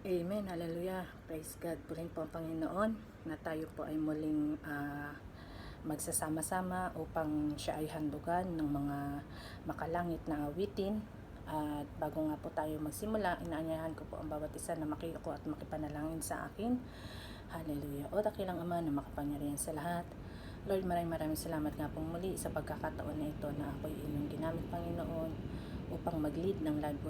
Amen, hallelujah, praise God. Purihin po ang Panginoon na tayo po ay muling magsasama-sama upang siya ay handugan ng mga makalangit na awitin. At bago nga po tayo magsimula, inaanyahan ko po ang bawat isa na makiyuko at makipanalangin sa akin. Hallelujah. O dakilang Ama na makapangyarihan sa lahat, Lord, maraming salamat nga pong muli sa pagkakataon na ito na ako'y inyong ginamit, Panginoon, upang mag-lead ng live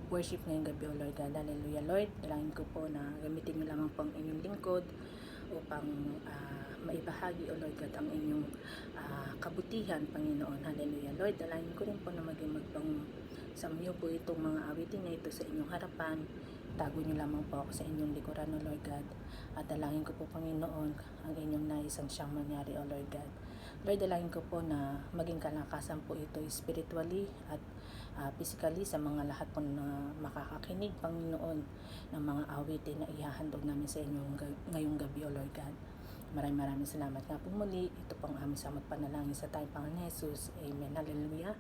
worship ngayong gabi, O Lord God. Hallelujah, Lord. Dalangin ko po na gamitin niyo lamang po ang inyong lingkod upang maibahagi, O Lord God, ang inyong kabutihan, Panginoon. Hallelujah, Lord. Dalangin ko rin po na maging magpang samyo po itong mga awitin na ito sa inyong harapan. Tago niyo lamang po ako sa inyong likuran, O Lord God. At dalangin ko po, Panginoon, ang inyong naisang siyang mangyari, O Lord God. Lord, dalangin ko po na maging kalakasan po ito spiritually at physically sa mga lahat po na makakakinig, Panginoon, ng mga awitin na ihahandog namin sa inyo ngayong gabi, O Lord God. Maraming salamat nga po muli. Ito po ang aming samot panalangin sa tayong Panginoon Jesus. Amen. Hallelujah.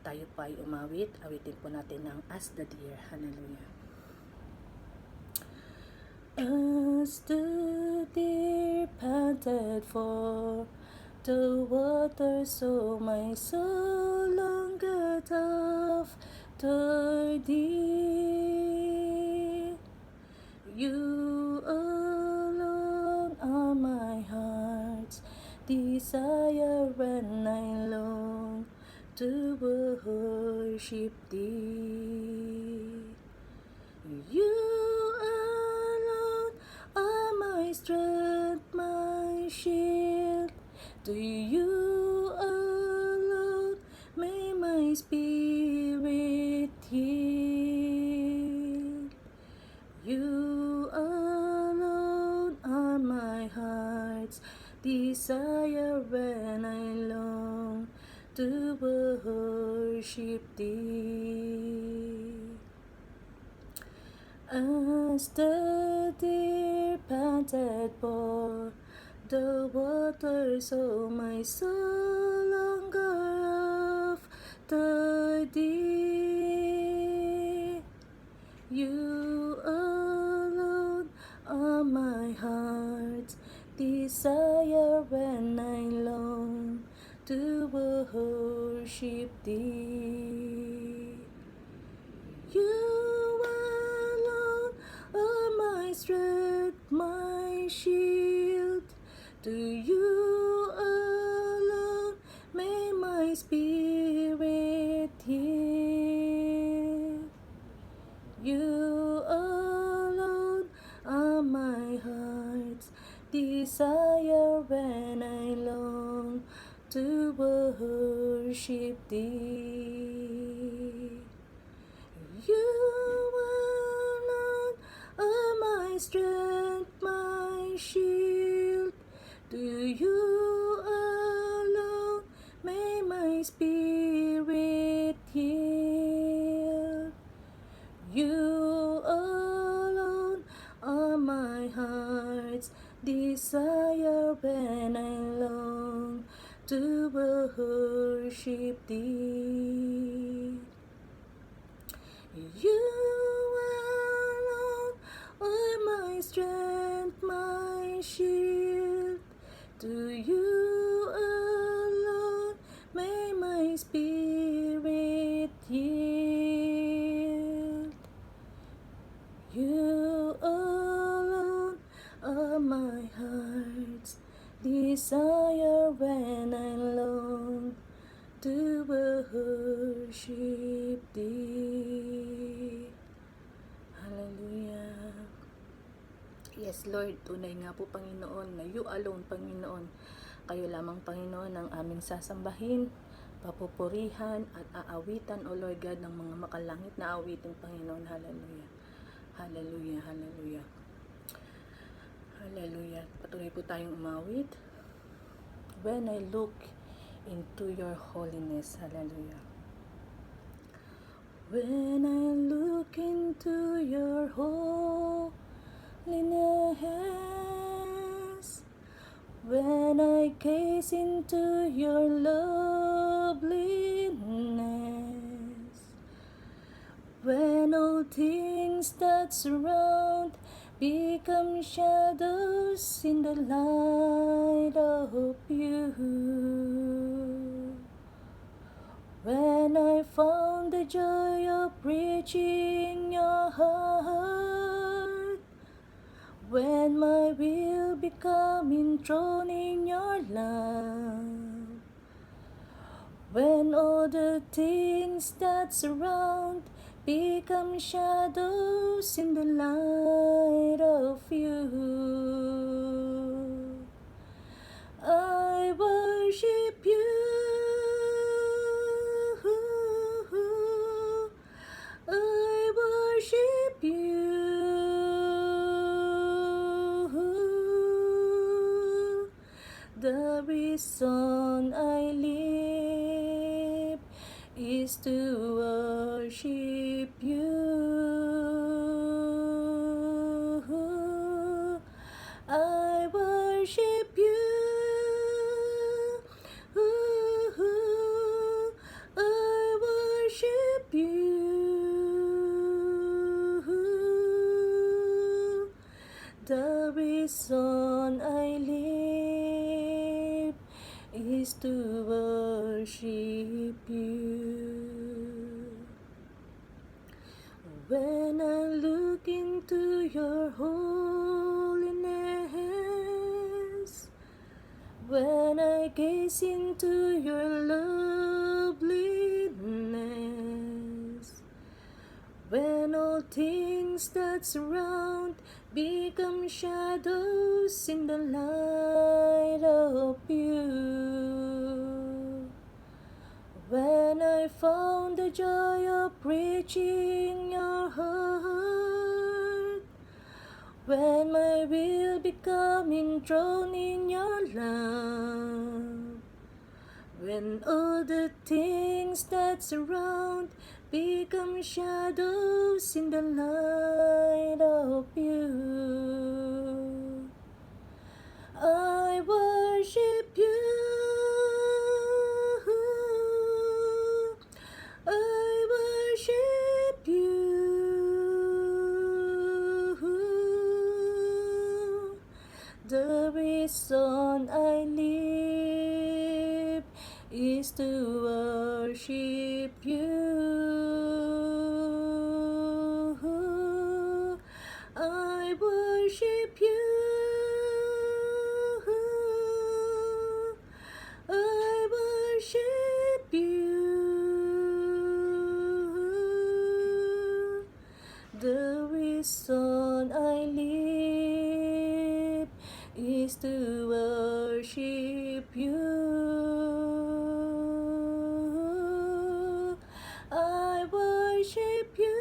Tayo pa ay umawit. Awitin po natin ang As the Deer. Hallelujah. As the deer panted for the water, so my soul longeth after thee. You alone are my heart's desire, and I long to worship thee. You alone are my strength, my shield. To you alone may my spirit yield. You alone are my heart's desire, when I long to worship thee. As the deer panted for the water, so my soul longeth after thee. You alone are my heart's desire, when I long to worship thee. You alone are my strength, my shield. To you alone may my spirit yield. You alone are my heart's desire, when I long to worship thee. You alone are my strength, my shield. To you alone may my spirit yield. You alone are my heart's desire, when I long to worship thee. You alone are my strength, my shield. To you alone may my spirit yield. You alone are my heart's desire, when I long to worship thee. Hallelujah. Yes, Lord, tunay nga po, Panginoon, na you alone, Panginoon. Kayo lamang, Panginoon, ang aming sasambahin, papupurihan at aawitan, O Lord God, ng mga makalangit na awitin, Panginoon. Hallelujah. Hallelujah, hallelujah. Hallelujah. Patuloy po tayong umawit. When I look into your holiness. Hallelujah. When I look into your holiness, when I gaze into your loveliness, when all things things that surround become shadows in the light of you. When I found the joy of reaching your heart, when my will become enthroned in your love, when all the things that surround become shadows in the light of you, I worship you. I worship you. The reason I live is to worship you. I worship you. I worship you. The reason I live is to worship you. When I look into your holiness, when I gaze into your loveliness, when all things that surround become shadows in the light of you, when I found the joy of reaching your heart, when my will become enthroned in your love, when all the things that surround become shadows in the light of you, I worship you. I worship you. The reason I live is to worship you. I worship you. I worship you. The reason I live is to worship you. I worship you.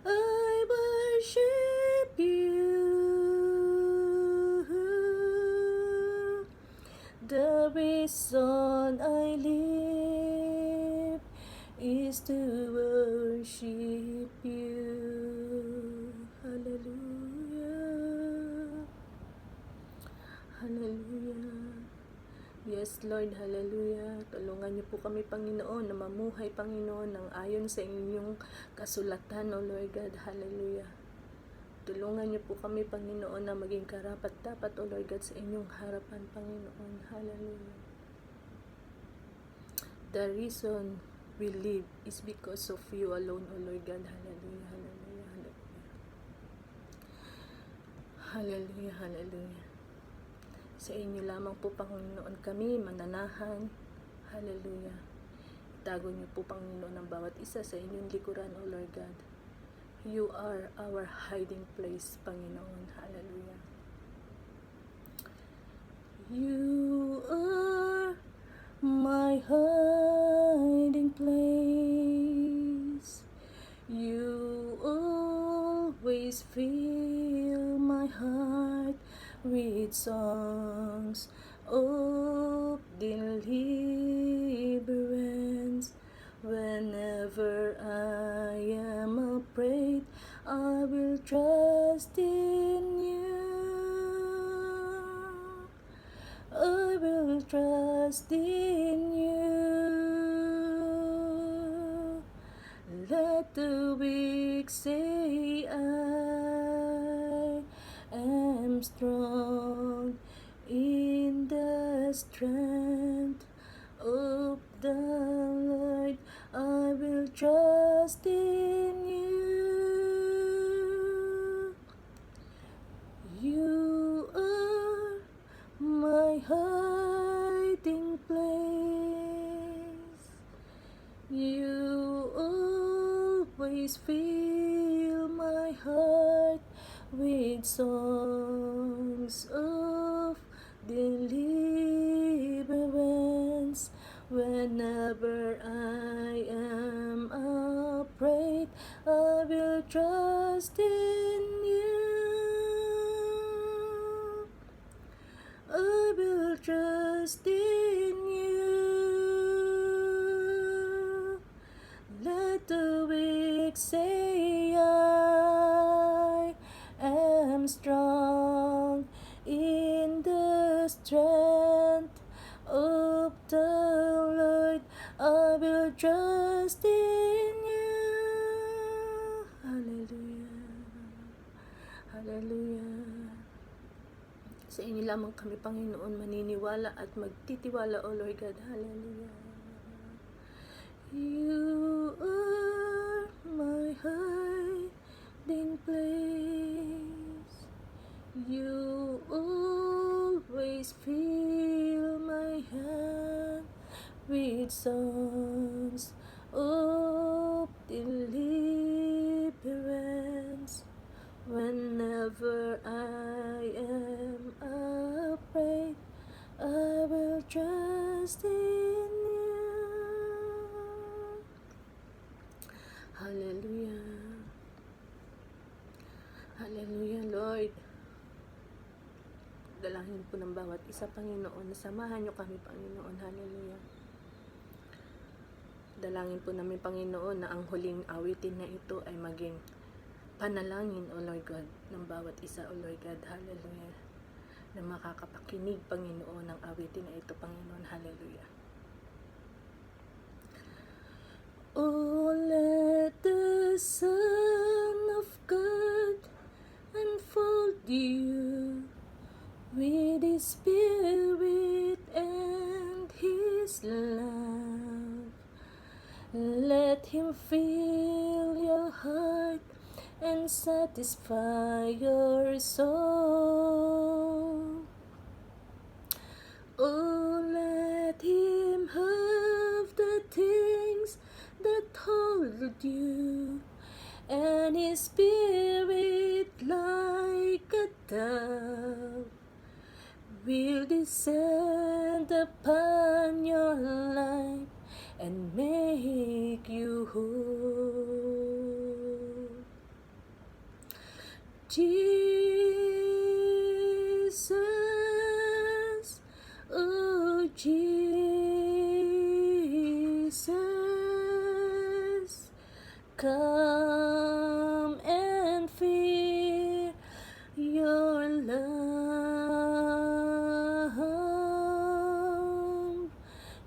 I worship you. The reason I live is to worship you. Hallelujah. Hallelujah. Yes, Lord, hallelujah. Tulungan niyo po kami, Panginoon, na mamuhay, Panginoon, ng ayon sa inyong kasulatan, O Lord God, hallelujah. Tulungan niyo po kami, Panginoon, na maging karapat-dapat, O Lord God, sa inyong harapan, Panginoon, hallelujah. The reason we live is because of you alone, O Lord God, hallelujah, hallelujah, hallelujah. Hallelujah, hallelujah. Sa inyo lamang po, Panginoon, kami mananahan. Hallelujah. Itago niyo po, Panginoon, ang bawat isa sa inyong likuran, O Lord God. You are our hiding place, Panginoon. Hallelujah. You are my hiding place. You always fill my heart with songs of deliverance. Whenever I am afraid, I will trust in you. I will trust in you. Let the weak say I am strong in the strength of the Lord. I will trust in you. You are my hiding place. You always fill my heart with songs of deliverance. Whenever I am afraid, I will trust in you. I will trust in you. Let the weak say I am strong in the strength of the Lord. I will trust in you. Hallelujah. Hallelujah. Sa inyo lamang kami, Panginoon, maniniwala at magtitiwala, O Lord God. Hallelujah. You are my hiding place. You always fill my hand with songs of deliverance. Whenever I am afraid, I will trust in you. Hallelujah. Hallelujah, Lord. Dalangin po ng bawat isa, Panginoon. Samahan niyo kami, Panginoon. Hallelujah. Dalangin po namin, Panginoon, na ang huling awitin na ito ay maging panalangin, O Lord God, ng bawat isa, O Lord God. Hallelujah. Na makakapakinig, Panginoon, ng awitin na ito, Panginoon. Hallelujah. Oh, let the Son of God unfold you with His Spirit and His love. Let Him fill your heart and satisfy your soul. Oh, let Him have the things that hold you, and His Spirit like a dove will descend upon your life and make you whole. Jesus, oh Jesus, come and fill your love.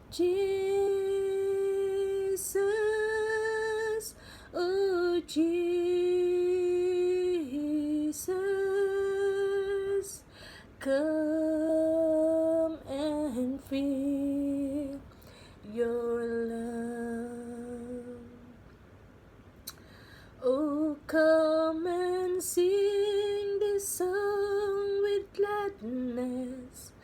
Jesus, oh Jesus, come and fill your love. Oh, come and sing this song with gladness,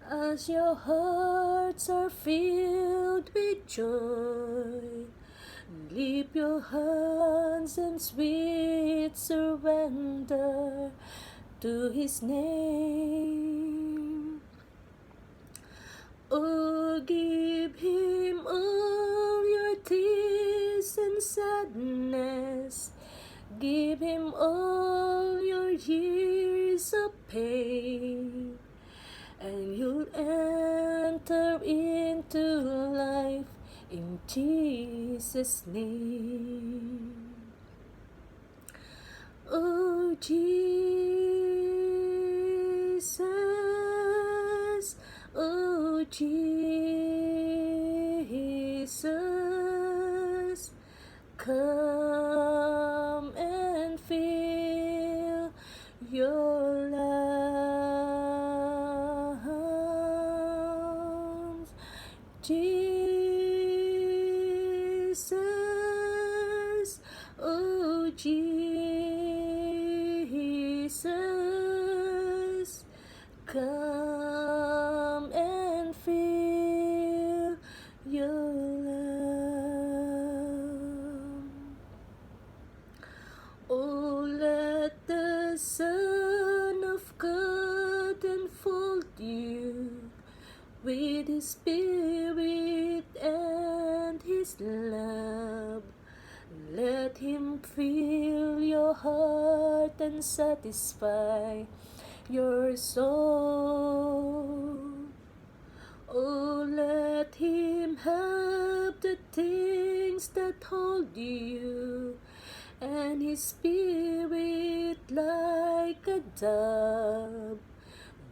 as your hearts are filled with joy. Lift your hands in sweet surrender to His name. Oh, give Him all your tears and sadness. Give Him all your years of pain, and you'll enter into life in Jesus' name. Oh, Jesus, oh, Jesus, come Jesus, oh Jesus, come and feel your love. Oh, let the Son of God enfold you with His Spirit and His love. Let Him fill your heart and satisfy your soul. Oh, let Him have the things that hold you, and His Spirit like a dove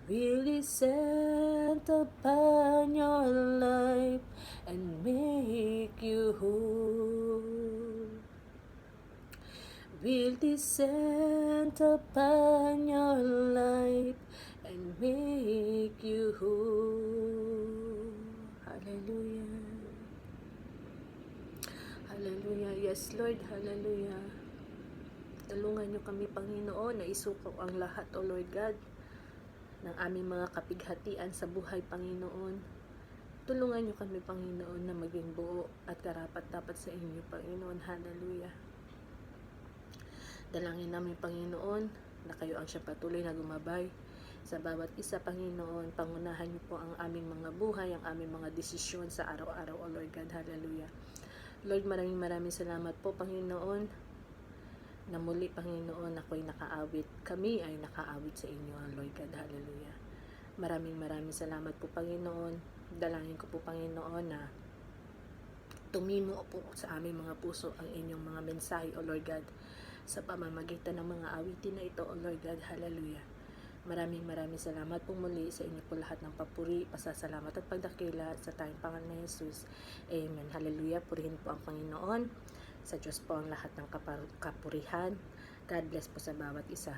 will descend upon your life and make you whole. Will descend upon your life and make you whole. Hallelujah. Hallelujah. Yes, Lord. Hallelujah. Tulungan niyo kami, Panginoon, na isuko ang lahat, O Lord God, ng aming mga kapighatian sa buhay, Panginoon. Tulungan niyo kami, Panginoon, na maging buo at karapat-dapat sa inyo, Panginoon. Hallelujah. Dalangin namin, Panginoon, na kayo ang siya patuloy na gumabay sa bawat isa, Panginoon. Pangunahan niyo po ang aming mga buhay, ang aming mga desisyon sa araw-araw, O Lord God. Hallelujah. Lord, maraming salamat po, Panginoon, na muli, Panginoon, ako'y nakaawit. Kami ay nakaawit sa inyo, Lord God. Hallelujah. Maraming salamat po, Panginoon. Dalangin ko po, Panginoon, na tumimo po sa aming mga puso ang inyong mga mensahe, O Lord God, sa pamamagitan ng mga awitin na ito, O Lord God. Hallelujah. Maraming salamat po muli sa inyo po lahat ng papuri, pasasalamat at pagdakila sa tayong pangalan ni Jesus. Amen. Hallelujah. Purihin po ang Panginoon. Sa Diyos po ang lahat ng kapurihan. God bless po sa bawat isa.